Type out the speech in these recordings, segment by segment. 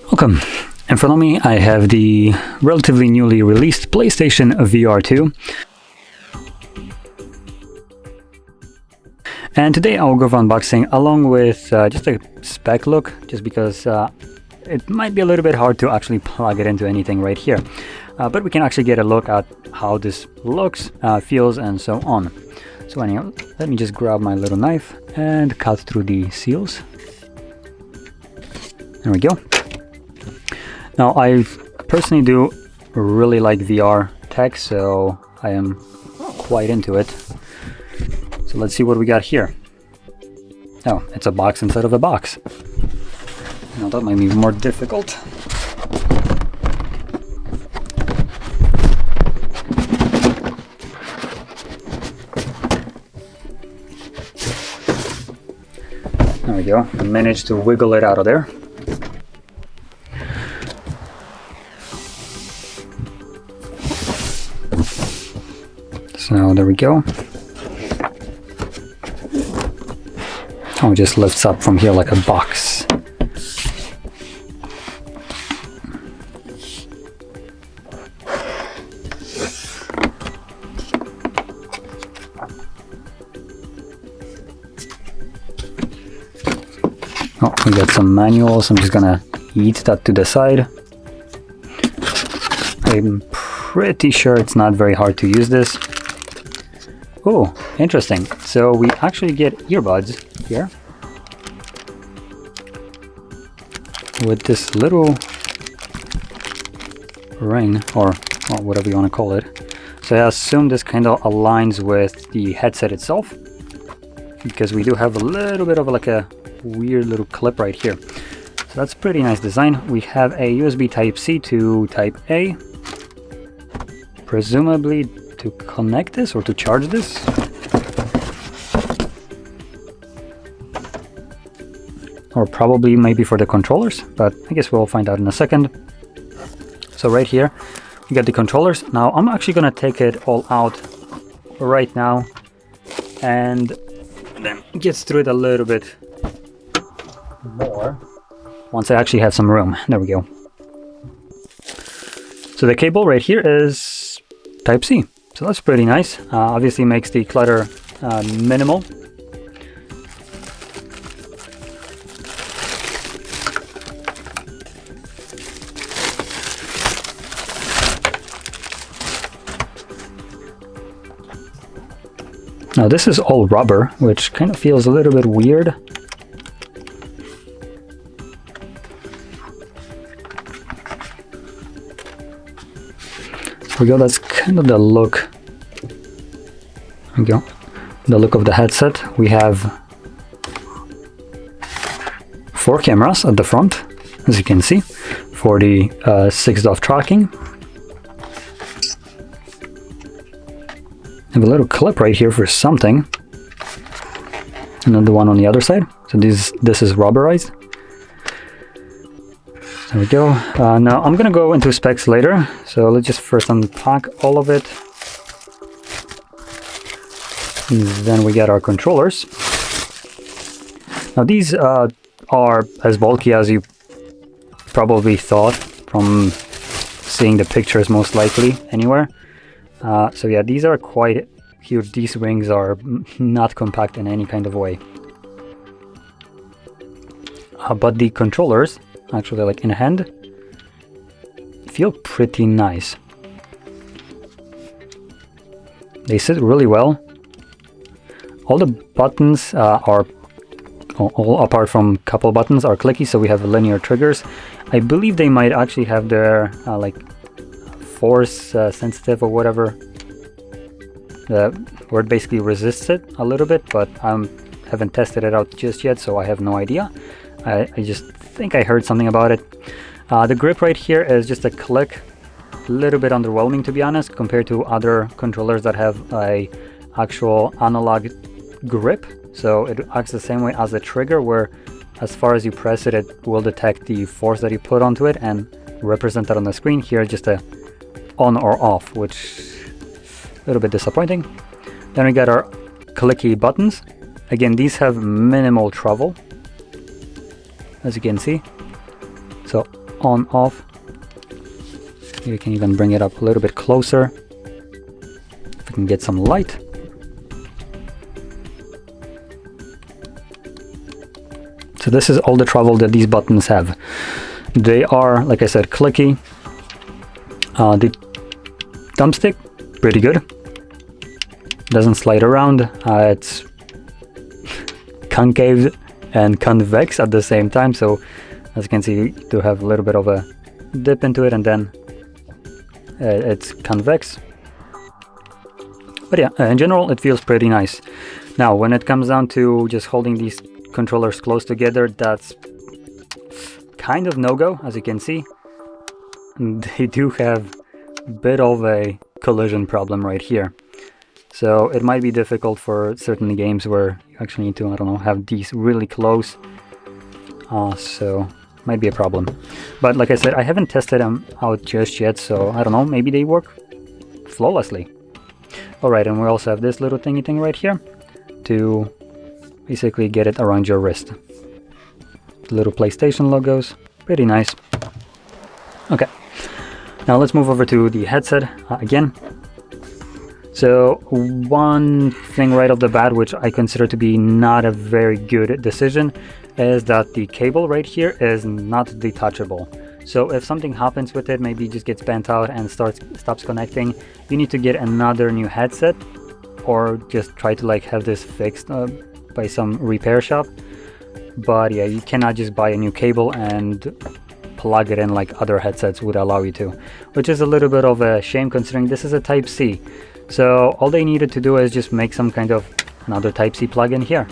Welcome. In front of me I have the relatively newly released PlayStation VR2. And today I will go for unboxing along with just a spec look, just because it might be a little bit hard to actually plug it into anything right here. But we can actually get a look at how this looks, feels, and so on. So anyhow, let me just grab my little knife and cut through the seals. There we go. Now I personally do really like VR tech, so I am quite into it. So let's see what we got here. Oh, it's a box inside of a box. Now that might be more difficult. There we go. I managed to wiggle it out of there. So there we go. Oh, it just lifts up from here like a box. Oh, we got some manuals. I'm just gonna eat that to the side. I'm pretty sure it's not very hard to use this. Oh, interesting. So we actually get earbuds here with this little ring, or whatever you want to call it. So I assume this kind of aligns with the headset itself, because we do have a little bit of like a weird little clip right here. So that's pretty nice design. We have a USB Type-C to Type-A, presumably to connect this or to charge this. Or probably maybe for the controllers, but I guess we'll find out in a second. So right here we got the controllers. Now I'm actually gonna take it all out right now and then get through it a little bit more once I actually have some room. There we go. So the cable right here is Type-C. So that's pretty nice. Obviously makes the clutter minimal. Now this is all rubber, which kind of feels a little bit weird. There we go, that's kind of the look. There we go. The look of the headset. We have 4 cameras at the front, as you can see, for the 6-DoF tracking. I have a little clip right here for something. Another one on the other side. So this is rubberized. There we go. Now I'm gonna go into specs later, so let's just first unpack all of it. And then we got our controllers. Now these are as bulky as you probably thought from seeing the pictures, most likely anywhere. So yeah, these are quite huge. These rings are not compact in any kind of way. But the controllers, actually like in hand, feel pretty nice. They sit really well. All the buttons are, all apart from a couple buttons, are clicky, so we have linear triggers. I believe they might actually have their like force sensitive or whatever, where it basically resists it a little bit, but I haven't tested it out just yet, so I have no idea. I just think I heard something about it. The grip right here is just a click, a little bit underwhelming to be honest, compared to other controllers that have a actual analog grip. So it acts the same way as the trigger, where as far as you press it, it will detect the force that you put onto it and represent that on the screen. Here just a on or off, which is a little bit disappointing. Then we got our clicky buttons. Again, these have minimal travel, as you can see. So on off. You can even bring it up a little bit closer if we can get some light. So this is all the travel that these buttons have. They are, like I said, clicky. The thumbstick, pretty good. Doesn't slide around. It's concave and convex at the same time. So as you can see, you do have a little bit of a dip into it, and then it's convex. But yeah, in general, it feels pretty nice. Now, when it comes down to just holding these controllers close together, that's kind of no-go, as you can see. They do have a bit of a collision problem right here. So it might be difficult for certain games where you actually need to, I don't know, have these really close. So might be a problem. But like I said, I haven't tested them out just yet, so I don't know, maybe they work flawlessly. Alright, and we also have this little thingy thing right here to basically get it around your wrist. The little PlayStation logos, pretty nice. Okay, now let's move over to the headset again. So one thing right off the bat, which I consider to be not a very good decision, is that the cable right here is not detachable. So if something happens with it, maybe it just gets bent out and stops connecting, you need to get another new headset, or just try to like have this fixed by some repair shop. But yeah, you cannot just buy a new cable and plug it in like other headsets would allow you to, which is a little bit of a shame considering this is a Type-C. So all they needed to do is just make some kind of another Type-C plug-in here.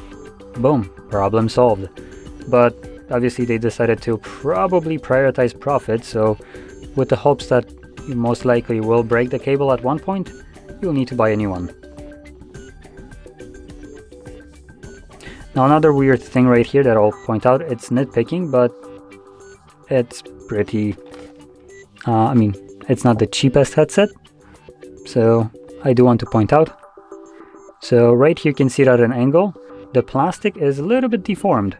Boom, problem solved. But obviously they decided to probably prioritize profit, so with the hopes that you most likely will break the cable at one point, you'll need to buy a new one. Now another weird thing right here that I'll point out, it's nitpicking, but it's pretty, I mean, it's not the cheapest headset, so I do want to point out. So right here you can see it at an angle, the plastic is a little bit deformed.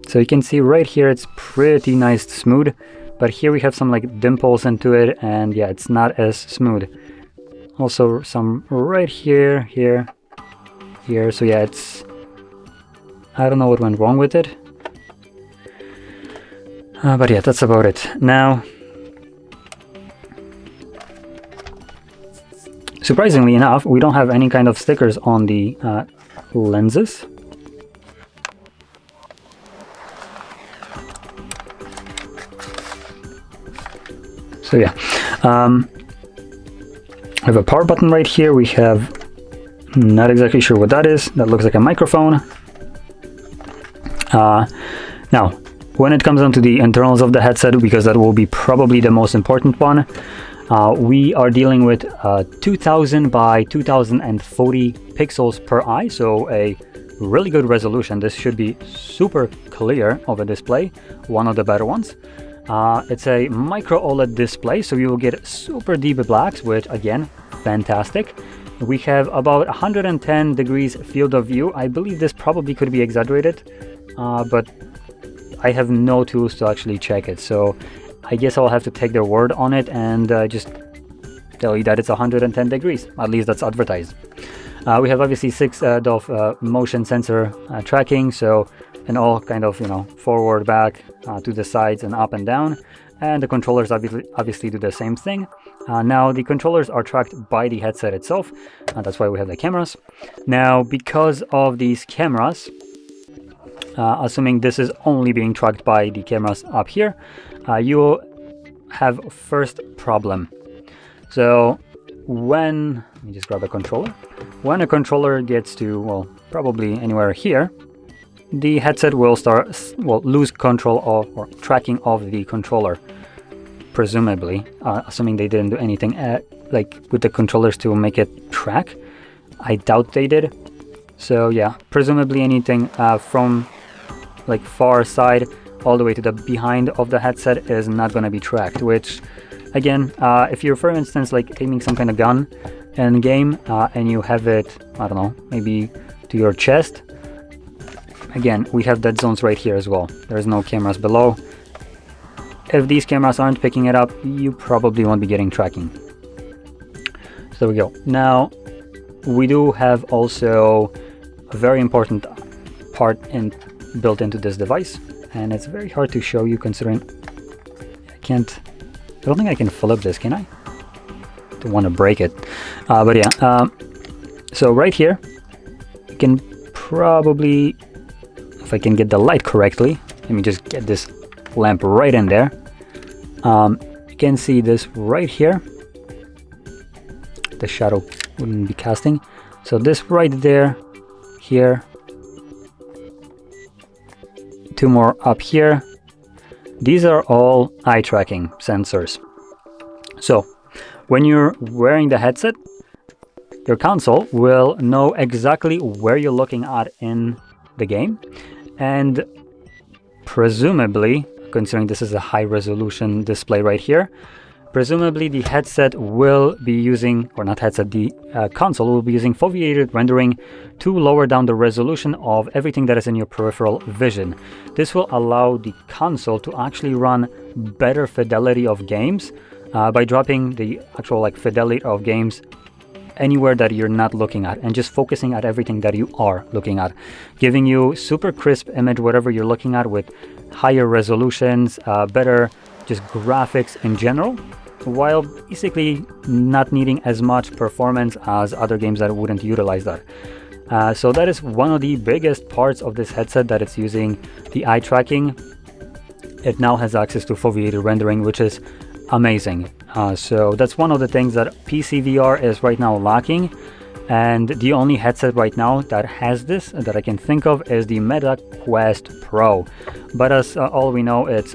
So you can see right here it's pretty nice smooth, but here we have some like dimples into it, and yeah, it's not as smooth. Also some right here, here, so yeah, it's, I don't know what went wrong with it. But yeah, that's about it. Now, surprisingly enough, we don't have any kind of stickers on the lenses. So yeah, we have a power button right here. We have, not exactly sure what that is. That looks like a microphone. Now, when it comes down to the internals of the headset, because that will be probably the most important one, we are dealing with 2000 by 2040 pixels per eye, so a really good resolution. This should be super clear of a display, one of the better ones. It's a micro OLED display, so you will get super deep blacks, which again, fantastic. We have about 110 degrees field of view. I believe this probably could be exaggerated, but I have no tools to actually check it, so I guess I'll have to take their word on it and just tell you that it's 110 degrees. At least that's advertised. We have obviously 6 of motion sensor tracking, so and all kind of, you know, forward, back, to the sides and up and down, and the controllers obviously do the same thing. Now the controllers are tracked by the headset itself, that's why we have the cameras. Now because of these cameras, assuming this is only being tracked by the cameras up here, you will have first problem. So when, let me just grab a controller. When a controller gets to, well, probably anywhere here, the headset will lose control of, or tracking of the controller, presumably, assuming they didn't do anything like with the controllers to make it track. I doubt they did. So yeah, presumably anything from like far side all the way to the behind of the headset is not going to be tracked, which again, if you're for instance like aiming some kind of gun in game and you have it, I don't know, maybe to your chest, Again, we have dead zones right here as well. There's no cameras below. If these cameras aren't picking it up, you probably won't be getting tracking. So there we go. Now, we do have also a very important part built into this device, and it's very hard to show you considering I don't think I can flip this, can I? Don't want to break it. But yeah, so right here, you can probably, if I can get the light correctly, let me just get this lamp right in there. You can see this right here. The shadow wouldn't be casting. So this right there, here, two more up here. These are all eye tracking sensors. So when you're wearing the headset, your console will know exactly where you're looking at in the game, and presumably, considering this is a high resolution display right here, presumably the headset will be using, or not headset, the console will be using foveated rendering to lower down the resolution of everything that is in your peripheral vision. This will allow the console to actually run better fidelity of games by dropping the actual fidelity of games anywhere that you're not looking at and just focusing at everything that you are looking at, giving you super crisp image whatever you're looking at with higher resolutions, better just graphics in general, while basically not needing as much performance as other games that wouldn't utilize that. So that is one of the biggest parts of this headset, that it's using the eye tracking. It now has access to foveated rendering, which is amazing. So that's one of the things that PC VR is right now lacking, and the only headset right now that has this that I can think of is the Meta Quest Pro. But as all we know, it's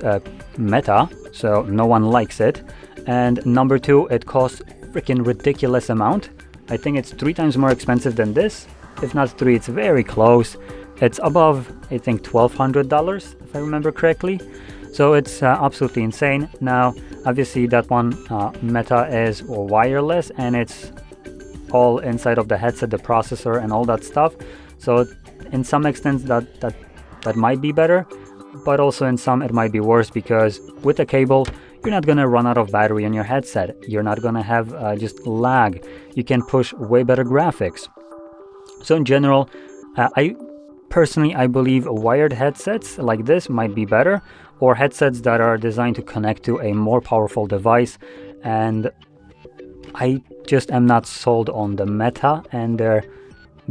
Meta, so no one likes it. And number two, it costs freaking ridiculous amount. I think it's 3 times more expensive than this. If not 3, it's very close. It's above, I think, $1,200 if I remember correctly. So it's absolutely insane. Now, obviously that one Meta is wireless, and it's all inside of the headset, the processor and all that stuff. So in some extent that might be better, but also in some it might be worse, because with a cable, you're not gonna run out of battery on your headset. You're not gonna have just lag. You can push way better graphics. So in general, I believe wired headsets like this might be better, or headsets that are designed to connect to a more powerful device. And I just am not sold on the Meta and their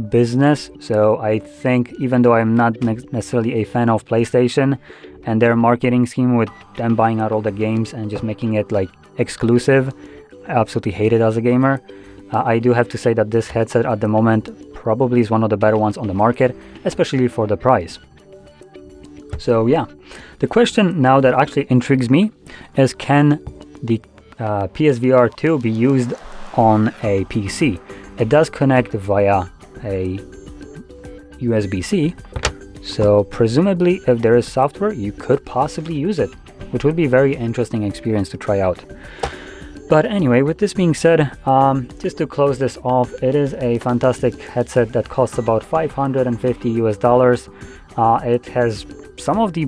business. So I think, even though I'm not necessarily a fan of PlayStation and their marketing scheme with them buying out all the games and just making it exclusive, I absolutely hate it as a gamer. I do have to say that this headset at the moment probably is one of the better ones on the market, especially for the price. So yeah, the question now that actually intrigues me is, can the PSVR 2 be used on a PC? It does connect via a USB-C, so presumably if there is software, you could possibly use it, which would be a very interesting experience to try out. But anyway, with this being said, just to close this off, it is a fantastic headset that costs about $550 US. It has some of the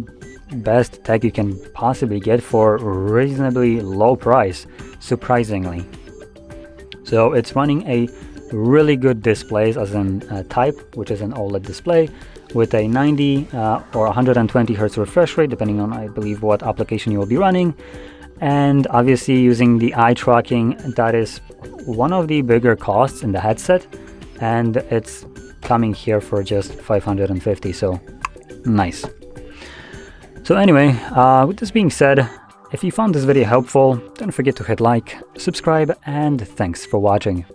best tech you can possibly get for reasonably low price, surprisingly. So it's running a really good displays, as in type, which is an OLED display with a 90 or 120 Hz refresh rate, depending on, I believe, what application you will be running. And obviously using the eye tracking, that is one of the bigger costs in the headset, and it's coming here for just $550, so nice. So anyway, with this being said, if you found this video helpful, don't forget to hit like, subscribe, and thanks for watching.